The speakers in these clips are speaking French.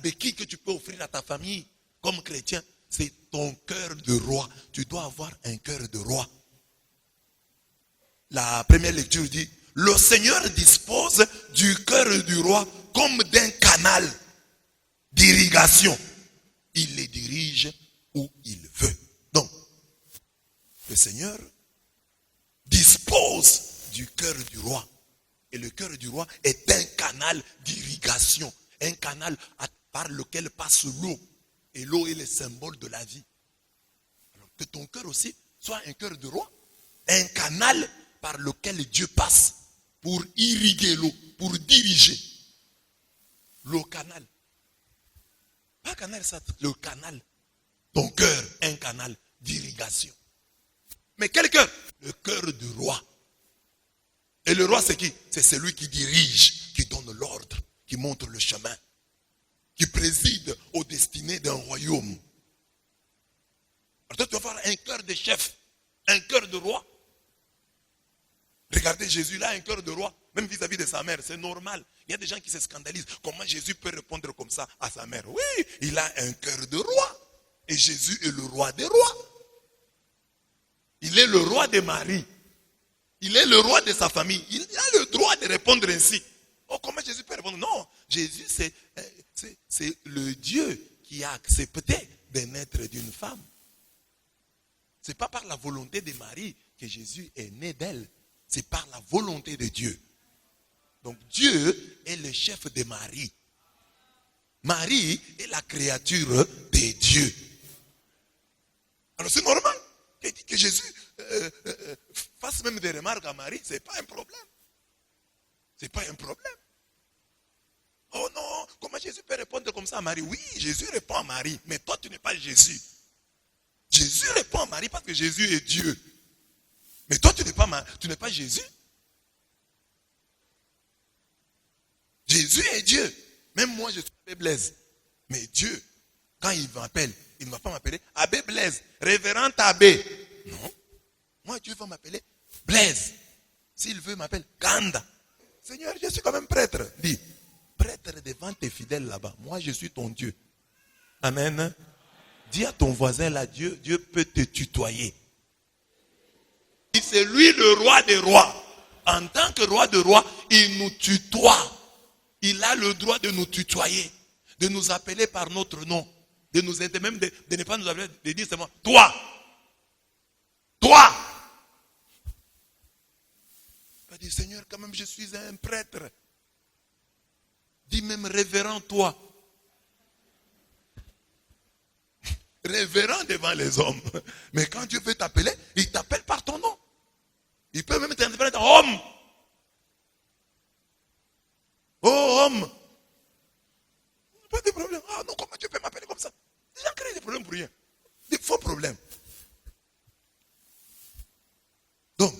béquille que tu peux offrir à ta famille comme chrétien, c'est ton cœur de roi. Tu dois avoir un cœur de roi. La première lecture dit, le Seigneur dispose du cœur du roi comme d'un canal d'irrigation. Il les dirige où il veut. Donc, le Seigneur dispose du cœur du roi. Et le cœur du roi est un canal d'irrigation. Un canal par lequel passe l'eau. Et l'eau est le symbole de la vie. Alors que ton cœur aussi soit un cœur de roi. Un canal par lequel Dieu passe pour irriguer l'eau, pour diriger. Le canal. Pas canal, ça, le canal. Ton cœur, un canal d'irrigation. Mais quel cœur? Le cœur du roi. Et le roi, c'est qui? C'est celui qui dirige, qui donne l'ordre, qui montre le chemin, qui préside aux destinées d'un royaume. Alors toi, tu vas avoir un cœur de chef, un cœur de roi. Regardez, Jésus, il a un cœur de roi, même vis-à-vis de sa mère, c'est normal. Il y a des gens qui se scandalisent. Comment Jésus peut répondre comme ça à sa mère? Oui, il a un cœur de roi. Et Jésus est le roi des rois. Il est le roi de Marie. Il est le roi de sa famille. Il a le droit de répondre ainsi. Oh, comment Jésus peut répondre? Non, Jésus, c'est le Dieu qui a accepté de naître d'une femme. Ce n'est pas par la volonté de Marie que Jésus est né d'elle. C'est par la volonté de Dieu. Donc Dieu est le chef de Marie. Marie est la créature de Dieu. Alors c'est normal que Jésus fasse même des remarques à Marie. Ce n'est pas un problème. Ce n'est pas un problème. Oh non, comment Jésus peut répondre comme ça à Marie? Oui, Jésus répond à Marie, mais toi tu n'es pas Jésus. Jésus répond à Marie parce que Jésus est Dieu. Mais toi tu n'es pas Jésus. Jésus est Dieu. Même moi je suis Abbé Blaise. Mais Dieu, quand il m'appelle, il ne va pas m'appeler Abbé Blaise, révérend Abbé. Non. Moi Dieu va m'appeler Blaise. S'il veut m'appeler Ganda. Seigneur, je suis quand même prêtre. Dis, prêtre devant tes fidèles là-bas. Moi je suis ton Dieu. Amen. Dis à ton voisin là, Dieu peut te tutoyer. C'est lui le roi des rois. En tant que roi de rois, il nous tutoie. Il a le droit de nous tutoyer, de nous appeler par notre nom, de nous aider, même de ne pas nous appeler, de dire seulement toi. Toi. Il va dire, Seigneur, quand même je suis un prêtre. Dis même révérend toi. Révérend devant les hommes. Mais quand Dieu veut t'appeler, il t'appelle par ton nom. Il peut même t'appeler homme. Oh homme. Pas de problème. Ah non, comment Dieu peut m'appeler comme ça? Les gens créent des problèmes pour rien. Des faux problèmes. Donc,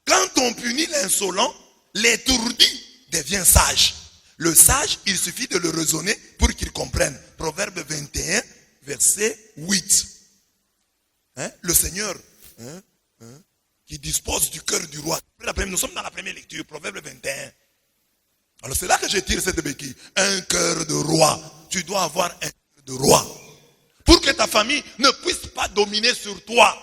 quand on punit l'insolent, l'étourdi devient sage. Le sage, il suffit de le raisonner pour qu'il comprenne. Proverbe 21, verset 8. Le Seigneur qui dispose du cœur du roi. Nous sommes dans la première lecture, Proverbe 21. Alors c'est là que je tire cette béquille. Un cœur de roi. Tu dois avoir un cœur de roi. Pour que ta famille ne puisse pas dominer sur toi.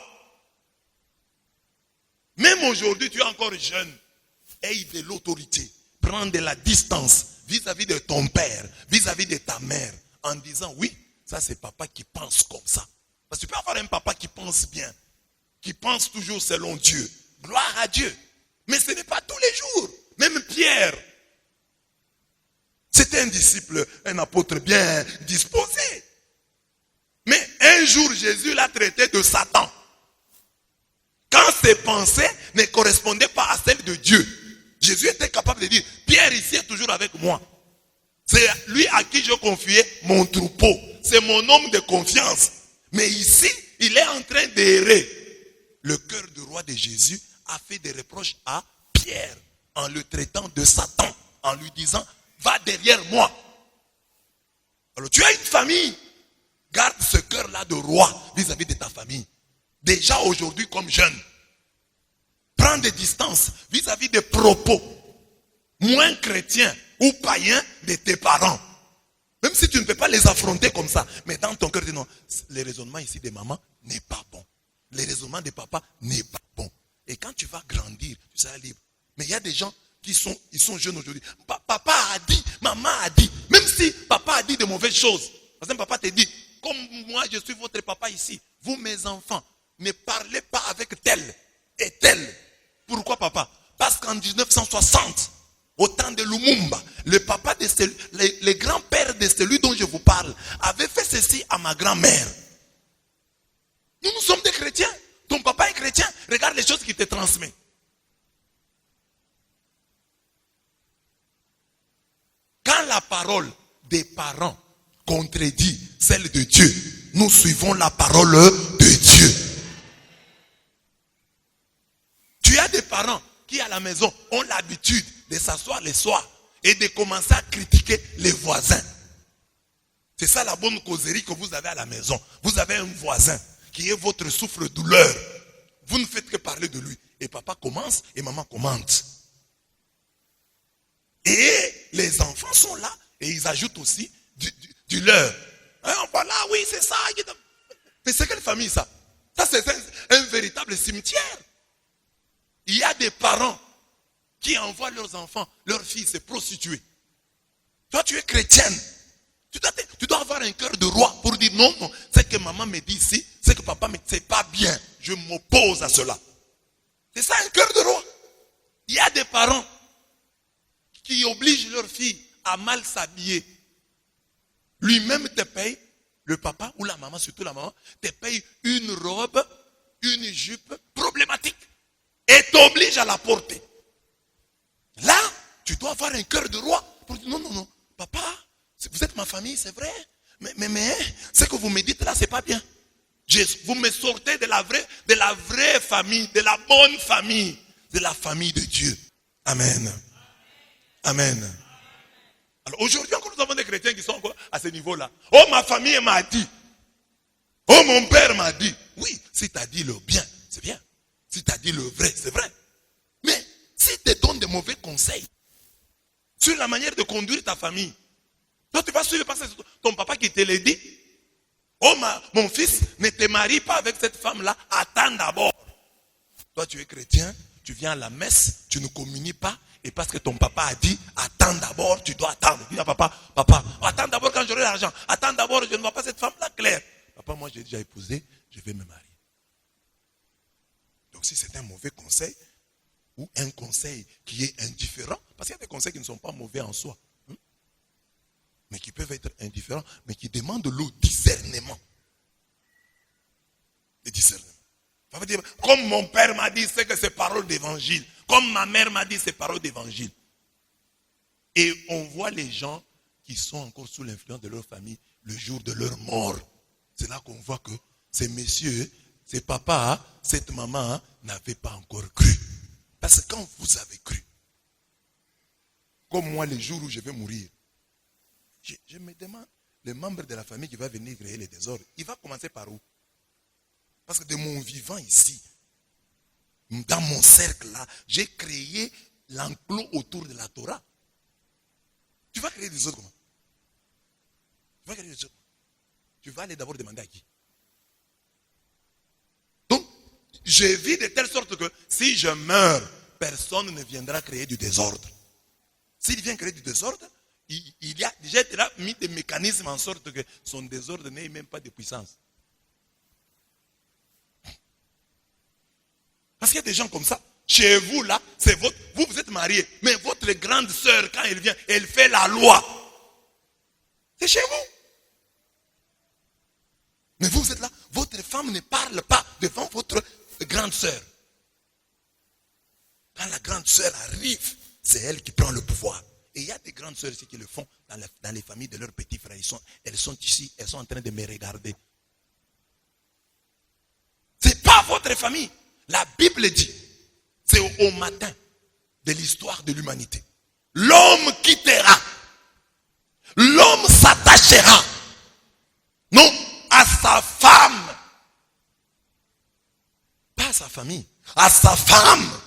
Même aujourd'hui, tu es encore jeune. Aie de l'autorité. Prends de la distance vis-à-vis de ton père, vis-à-vis de ta mère. En disant, oui, ça c'est papa qui pense comme ça. Parce que tu peux avoir un papa qui pense bien. Qui pense toujours selon Dieu. Gloire à Dieu. Mais ce n'est pas tous les jours. Même Pierre. C'était un disciple, un apôtre bien disposé. Mais un jour, Jésus l'a traité de Satan. Quand ses pensées ne correspondaient pas à celles de Dieu, Jésus était capable de dire, Pierre ici est toujours avec moi. C'est lui à qui je confiais mon troupeau. C'est mon homme de confiance. Mais ici, il est en train d'errer. Le cœur du roi de Jésus a fait des reproches à Pierre en le traitant de Satan, en lui disant, va derrière moi. Alors tu as une famille. Garde ce cœur-là de roi vis-à-vis de ta famille. Déjà aujourd'hui comme jeune. Prends des distances vis-à-vis des propos moins chrétiens ou païens de tes parents. Même si tu ne peux pas les affronter comme ça. Mais dans ton cœur, tu dis non, le raisonnement ici de maman n'est pas bon. Le raisonnement de papa n'est pas bon. Et quand tu vas grandir, tu seras libre. Mais il y a des gens qui sont jeunes aujourd'hui. Papa a dit, maman a dit. Même si papa a dit de mauvaises choses. Parce que papa te dit, comme moi je suis votre papa ici, vous mes enfants, ne parlez pas avec tel et tel. Pourquoi papa? Parce qu'en 1960, au temps de Lumumba, le grand-père de celui dont je vous parle avait fait ceci à ma grand-mère. Nous sommes des chrétiens. Ton papa est chrétien. Regarde les choses qu'il te transmet. Quand la parole des parents contredit celle de Dieu, nous suivons la parole de Dieu. Tu as des parents qui à la maison ont l'habitude de s'asseoir le soir et de commencer à critiquer les voisins. C'est ça la bonne causerie que vous avez à la maison. Vous avez un voisin qui est votre souffre-douleur. Vous ne faites que parler de lui. Et papa commence et maman commente. Et les enfants sont là et ils ajoutent aussi du leur. Hein, voilà, oui, c'est ça. Mais c'est quelle famille ça? Ça, c'est un véritable cimetière. Il y a des parents qui envoient leurs enfants, leurs filles se prostituer. Toi, tu es chrétienne. Tu dois avoir un cœur de roi pour dire non, non. C'est que maman me dit ici, c'est que papa me dit, c'est pas bien. Je m'oppose à cela. C'est ça un cœur de roi. Il y a des parents qui obligent leurs filles à mal s'habiller. Lui-même te paye, le papa ou la maman, surtout la maman, te paye une robe, une jupe problématique. Et t'oblige à la porter. Là, tu dois avoir un cœur de roi pour dire non, non, non, papa, vous êtes ma famille, c'est vrai. Mais ce que vous me dites là, c'est pas bien. Vous me sortez de la vraie famille, de la bonne famille, de la famille de Dieu. Amen. Amen. Alors aujourd'hui encore nous avons des chrétiens qui sont encore à ce niveau-là. Oh, ma famille m'a dit. Oh, mon père m'a dit. Oui, si tu as dit le bien, c'est bien. Si tu as dit le vrai, c'est vrai. Mais si tu te donnes de mauvais conseils sur la manière de conduire ta famille, toi tu vas suivre parce que c'est ton papa qui te le dit. Oh, mon fils, ne te marie pas avec cette femme-là, attends d'abord. Toi tu es chrétien, tu viens à la messe, tu ne communies pas, et parce que ton papa a dit, attends d'abord, tu dois attendre. Dis à papa, attends d'abord quand j'aurai l'argent. Attends d'abord, je ne vois pas cette femme-là claire. Papa, moi j'ai déjà épousé, je vais me marier. Donc si c'est un mauvais conseil, ou un conseil qui est indifférent, parce qu'il y a des conseils qui ne sont pas mauvais en soi, mais qui peuvent être indifférents, mais qui demandent le discernement. Le discernement. Ça veut dire, comme mon père m'a dit, c'est que c'est parole d'évangile. Comme ma mère m'a dit, c'est parole d'évangile. Et on voit les gens qui sont encore sous l'influence de leur famille le jour de leur mort. C'est là qu'on voit que ces messieurs, ces papas, cette maman n'avaient pas encore cru. Parce que quand vous avez cru, comme moi les jours où je vais mourir, je me demande, le membre de la famille qui va venir créer les désordres, il va commencer par où? Parce que de mon vivant ici, dans mon cercle là, j'ai créé l'enclos autour de la Torah. Tu vas créer des autres comment? Tu vas créer des autres. Tu vas aller d'abord demander à qui? Donc, je vis de telle sorte que si je meurs, personne ne viendra créer du désordre. S'il vient créer du désordre, il y a déjà mis des mécanismes en sorte que son désordre n'ait même pas de puissance. Parce qu'il y a des gens comme ça. Chez vous, là, c'est vous êtes mariés. Mais votre grande sœur, quand elle vient, elle fait la loi. C'est chez vous. Mais vous êtes là. Votre femme ne parle pas devant votre grande sœur. Quand la grande sœur arrive, c'est elle qui prend le pouvoir. Et il y a des grandes sœurs ici qui le font dans les familles de leurs petits frères. Elles sont ici, elles sont en train de me regarder. Ce n'est pas votre famille. La Bible dit, c'est au matin de l'histoire de l'humanité. L'homme quittera. L'homme s'attachera. Non, à sa femme. Pas à sa famille. À sa femme.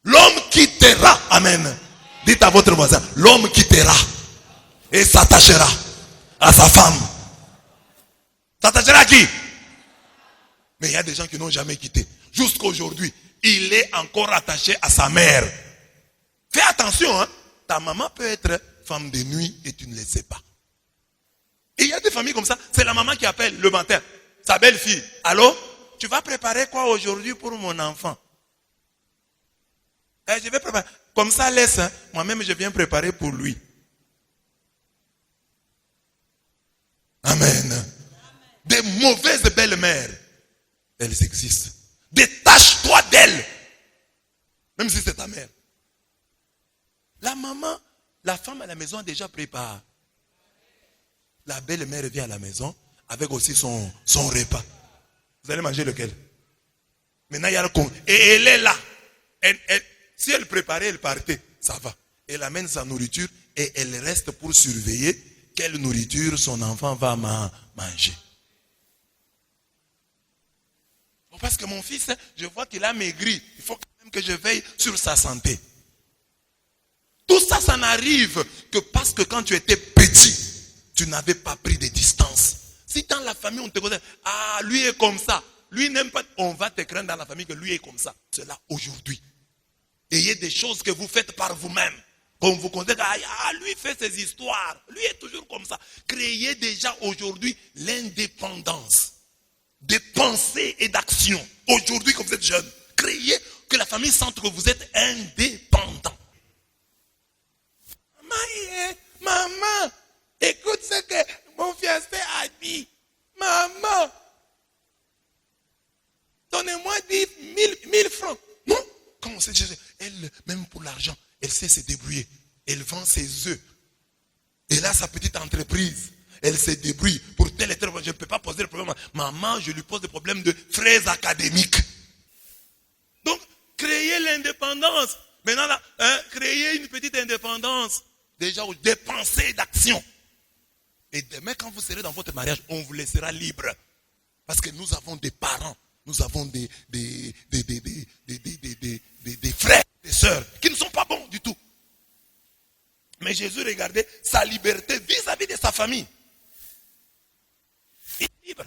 L'homme quittera. Amen. Dites à votre voisin, l'homme quittera. et s'attachera à sa femme. S'attachera à qui? Mais il y a des gens qui n'ont jamais quitté. Jusqu'à aujourd'hui, il est encore attaché à sa mère. Fais attention, hein. Ta maman peut être femme de nuit et tu ne le sais pas. Et il y a des familles comme ça, c'est la maman qui appelle le matin, sa belle-fille. Allô, tu vas préparer quoi aujourd'hui pour mon enfant? Je vais préparer. Comme ça, laisse, hein. Moi-même je viens préparer pour lui. Amen. Des mauvaises belles-mères, elles existent. Détache-toi d'elles. Même si c'est ta mère. La maman, la femme à la maison a déjà préparé. La belle-mère vient à la maison avec aussi son repas. Vous allez manger lequel? Maintenant, il y a le con. Et elle est là. Si elle préparait, elle partait. Ça va. Elle amène sa nourriture et elle reste pour surveiller quelle nourriture son enfant va manger. Parce que mon fils, je vois qu'il a maigri. Il faut quand même que je veille sur sa santé. Tout ça, ça n'arrive que parce que quand tu étais petit, tu n'avais pas pris de distance. Si dans la famille, on te connaît, ah, lui est comme ça. Lui n'aime pas, on va te craindre dans la famille que lui est comme ça. C'est là aujourd'hui. Ayez des choses que vous faites par vous-même. Comme vous considérez, ah, lui fait ses histoires. Lui est toujours comme ça. Créez déjà aujourd'hui l'indépendance de pensée et d'action. Aujourd'hui, quand vous êtes jeune, créez que la famille sente que vous êtes indépendant. Maman, écoute ce que mon fiancé a dit. Maman, donnez-moi 1000 francs. Non, comment c'est Jésus? Elle, même pour l'argent, elle sait se débrouiller. Elle vend ses œufs. Elle a sa petite entreprise. Elle se débrouille pour tel et tel. Je ne peux pas poser le problème. Maman, je lui pose des problèmes de fraises académiques. Donc, créez l'indépendance. Maintenant, là, créez une petite indépendance. Déjà, des pensées d'action. Et demain, quand vous serez dans votre mariage, on vous laissera libre. Parce que nous avons des parents. Nous avons des frères, des sœurs qui ne sont pas bons du tout. Mais Jésus regardait sa liberté vis-à-vis de sa famille. Il est libre.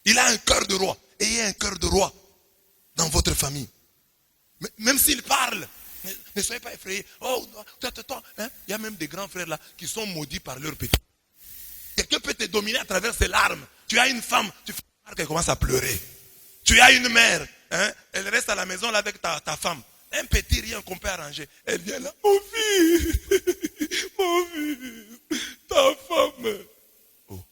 Il a un cœur de roi. Ayez un cœur de roi dans votre famille. Même s'il parle, ne soyez pas effrayés. Oh, toi, hein? Il y a même des grands frères là qui sont maudits par leurs petits. Quelqu'un peut te dominer à travers ses larmes. Tu as une femme, tu fais qu'elle commence à pleurer. Tu as une mère, hein? Elle reste à la maison là avec ta femme. Un petit rien qu'on peut arranger. Elle vient là, mon fils, ta femme. Oh,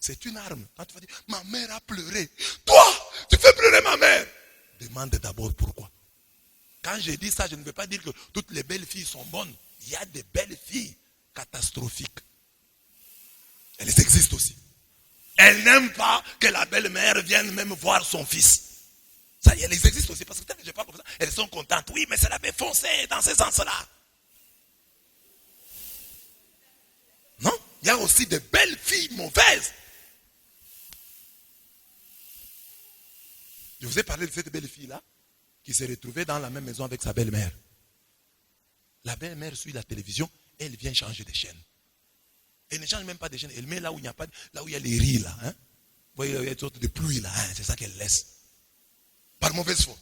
c'est une arme. Quand tu vas dire, ma mère a pleuré. Toi, tu fais pleurer ma mère. Demande d'abord pourquoi. Quand je dis ça, je ne veux pas dire que toutes les belles filles sont bonnes. Il y a des belles filles catastrophiques. Elles existent aussi. Elles n'aiment pas que la belle-mère vienne même voir son fils. Ça, elles existent aussi. Parce que quand je parle comme ça, elles sont contentes. Oui, mais ça l'avait foncé dans ce sens-là. Non, il y a aussi de belles filles mauvaises. Je vous ai parlé de cette belle fille-là qui s'est retrouvée dans la même maison avec sa belle-mère. La belle-mère suit la télévision, elle vient changer de chaîne. Elle ne change même pas de chaîne, elle met là où il n'y a pas, là où il y a les riz là. Hein? Vous voyez, il y a une sorte de pluie là, hein? C'est ça qu'elle laisse. Par mauvaise foi.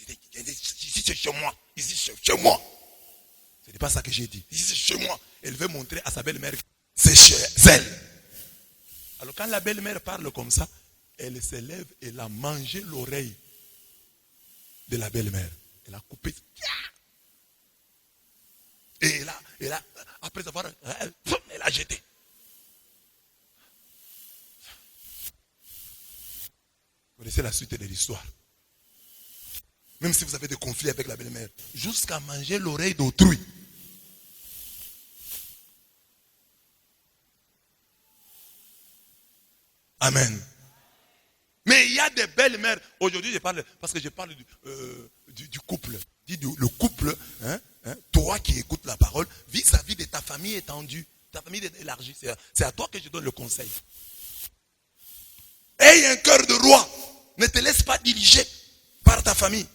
Ici c'est chez moi, ici c'est chez moi. Ce n'est pas ça que j'ai dit. Ici c'est chez moi. Elle veut montrer à sa belle-mère que c'est chez elle. Alors quand la belle-mère parle comme ça, elle se lève et elle a mangé l'oreille de la belle-mère. Elle a coupé. Et là, après avoir, elle a jeté. Vous connaissez la suite de l'histoire. Même si vous avez des conflits avec la belle-mère, jusqu'à manger l'oreille d'autrui. Amen. Mais il y a des belles mères. Aujourd'hui, je parle, parce que je parle du couple. Le couple, toi qui écoutes la parole, vis-à-vis de ta famille étendue, ta famille élargie. C'est à toi que je donne le conseil. Aie un cœur de roi. Ne te laisse pas diriger par ta famille.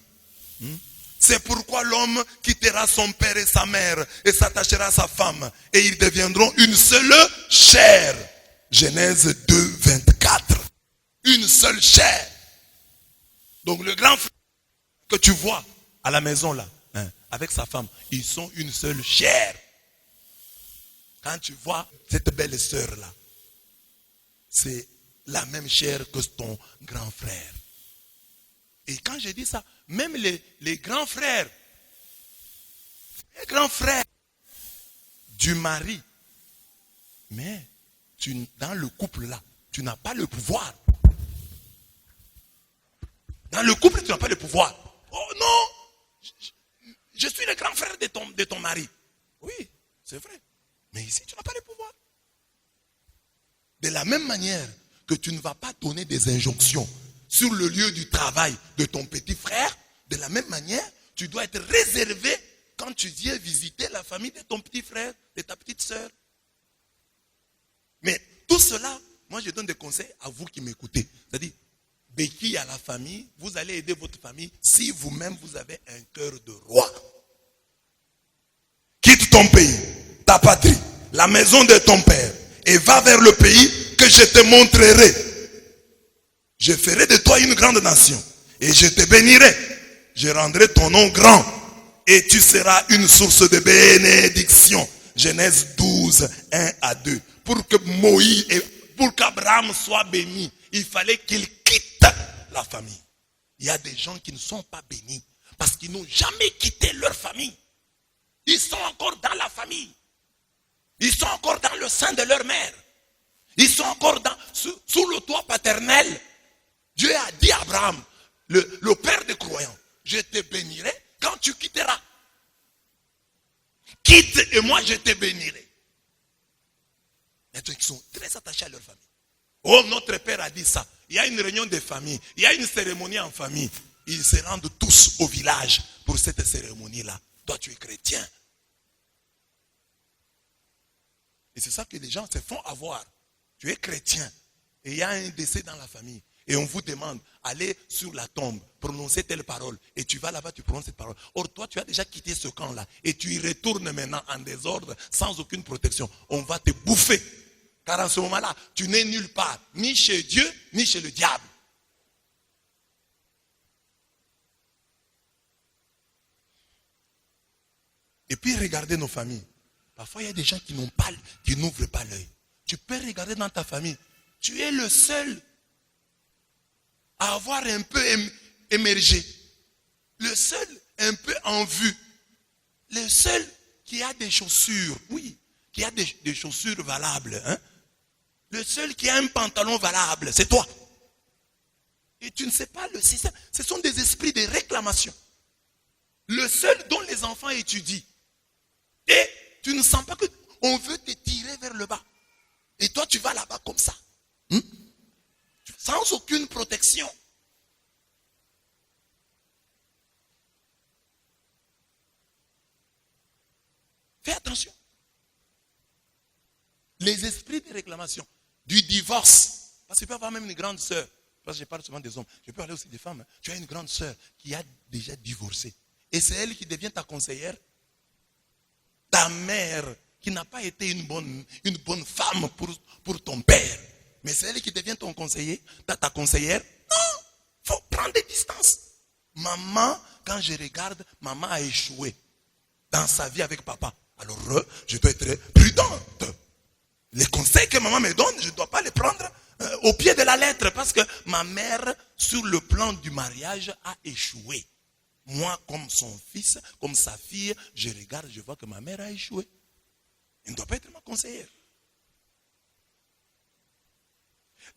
C'est pourquoi l'homme quittera son père et sa mère et s'attachera à sa femme et ils deviendront une seule chair. Genèse 2, 24. Une seule chair. Donc le grand frère que tu vois à la maison là, avec sa femme, ils sont une seule chair. Quand tu vois cette belle sœur là, c'est la même chair que ton grand frère. Et quand je dis ça, même les grands frères du mari, mais dans le couple là, tu n'as pas le pouvoir. Dans le couple, tu n'as pas le pouvoir. Oh non, je suis le grand frère de ton mari. Oui, c'est vrai. Mais ici, tu n'as pas le pouvoir. De la même manière que tu ne vas pas donner des injonctions sur le lieu du travail de ton petit frère, de la même manière, tu dois être réservé quand tu viens visiter la famille de ton petit frère, de ta petite sœur. Mais tout cela, moi je donne des conseils à vous qui m'écoutez. C'est-à-dire, béquille à la famille, vous allez aider votre famille si vous-même vous avez un cœur de roi. Quitte ton pays, ta patrie, la maison de ton père et va vers le pays que je te montrerai. Je ferai de toi une grande nation et je te bénirai. Je rendrai ton nom grand et tu seras une source de bénédiction. Genèse 12, 1 à 2. Pour que Moïse et pour qu'Abraham soit béni, il fallait qu'il quitte la famille. Il y a des gens qui ne sont pas bénis parce qu'ils n'ont jamais quitté leur famille. Ils sont encore dans la famille. Ils sont encore dans le sein de leur mère. Ils sont encore sous le toit paternel. Dieu a dit à Abraham, le père des croyants, je te bénirai quand tu quitteras. Quitte et moi je te bénirai. Il y a des gens qui sont très attachés à leur famille. Oh, notre père a dit ça. Il y a une réunion de famille. Il y a une cérémonie en famille. Ils se rendent tous au village pour cette cérémonie-là. Toi, tu es chrétien. Et c'est ça que les gens se font avoir. Tu es chrétien. Et il y a un décès dans la famille. Et on vous demande, allez sur la tombe, prononcez telle parole. Et tu vas là-bas, tu prononces cette parole. Or, toi, tu as déjà quitté ce camp-là. Et tu y retournes maintenant en désordre, sans aucune protection. On va te bouffer. Car en ce moment-là, tu n'es nulle part. Ni chez Dieu, ni chez le diable. Et puis, regardez nos familles. Parfois, il y a des gens qui n'ouvrent pas l'œil. Tu peux regarder dans ta famille. Tu es le seul à avoir un peu émergé. Le seul un peu en vue. Le seul qui a des chaussures. Oui, qui a des chaussures valables. Hein? Le seul qui a un pantalon valable, c'est toi. Et tu ne sais pas le système. Ce sont des esprits de réclamation. Le seul dont les enfants étudient. Et tu ne sens pas qu'on veut te tirer vers le bas. Et toi, tu vas là-bas comme ça. Sans aucune protection. Fais attention. Les esprits de réclamation, du divorce. Parce que tu peux avoir même une grande sœur. Parce que je parle souvent des hommes. Je peux parler aussi des femmes. Tu as une grande sœur qui a déjà divorcé. Et c'est elle qui devient ta conseillère. Ta mère qui n'a pas été une bonne femme pour ton père. Mais c'est elle qui devient ton conseiller, ta conseillère. Non, il faut prendre des distances. Maman, quand je regarde, maman a échoué dans sa vie avec papa. Alors, je dois être prudente. Les conseils que maman me donne, je ne dois pas les prendre au pied de la lettre. Parce que ma mère, sur le plan du mariage, a échoué. Moi, comme son fils, comme sa fille, je regarde, je vois que ma mère a échoué. Elle ne doit pas être ma conseillère.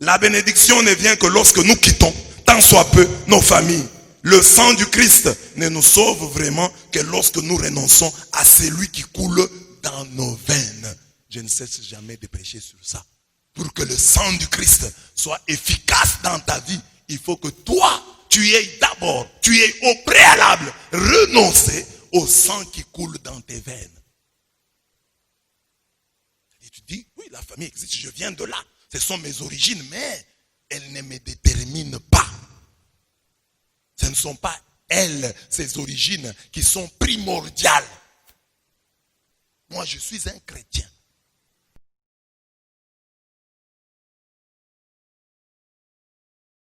La bénédiction ne vient que lorsque nous quittons, tant soit peu, nos familles. Le sang du Christ ne nous sauve vraiment que lorsque nous renonçons à celui qui coule dans nos veines. Je ne cesse jamais de prêcher sur ça. Pour que le sang du Christ soit efficace dans ta vie, il faut que toi, tu aies au préalable renoncé au sang qui coule dans tes veines. Et tu dis, oui, la famille existe, je viens de là. Ce sont mes origines, mais elles ne me déterminent pas. Ce ne sont pas elle, ses origines qui sont primordiales. Moi, je suis un chrétien.